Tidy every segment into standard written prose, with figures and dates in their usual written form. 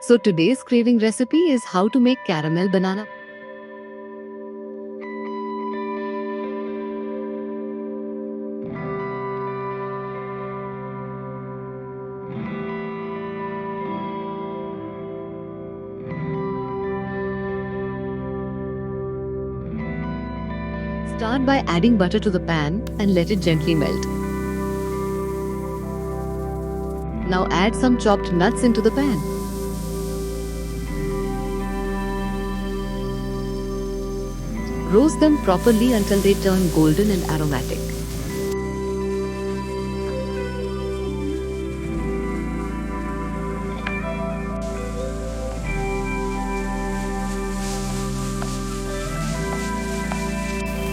So today's craving recipe is how to make caramel banana. Start by adding butter to the pan and let it gently melt. Now add some chopped nuts into the pan. Roast them properly until they turn golden and aromatic.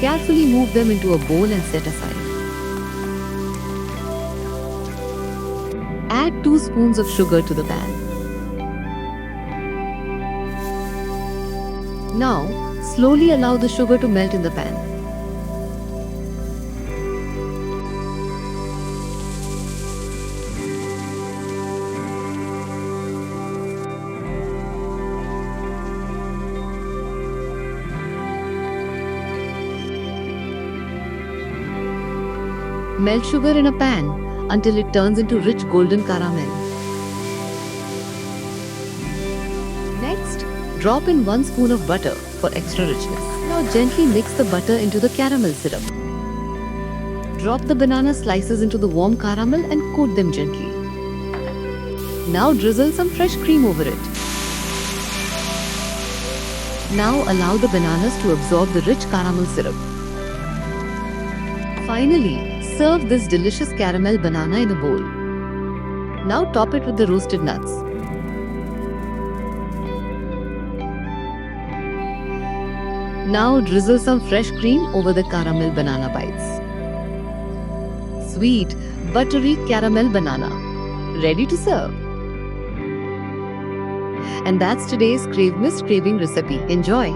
Carefully move them into a bowl and set aside. Add 2 spoons of sugar to the pan. Now, slowly allow the sugar to melt in the pan. Melt sugar in a pan until it turns into rich golden caramel. Next, drop in 1 spoon of butter for extra richness. Now gently mix the butter into the caramel syrup. Drop the banana slices into the warm caramel and coat them gently. Now drizzle some fresh cream over it. Now allow the bananas to absorb the rich caramel syrup. Finally, serve this delicious caramel banana in a bowl. Now top it with the roasted nuts. Now drizzle some fresh cream over the caramel banana bites. Sweet, buttery caramel banana. Ready to serve. And that's today's CraveMyst's craving recipe. Enjoy!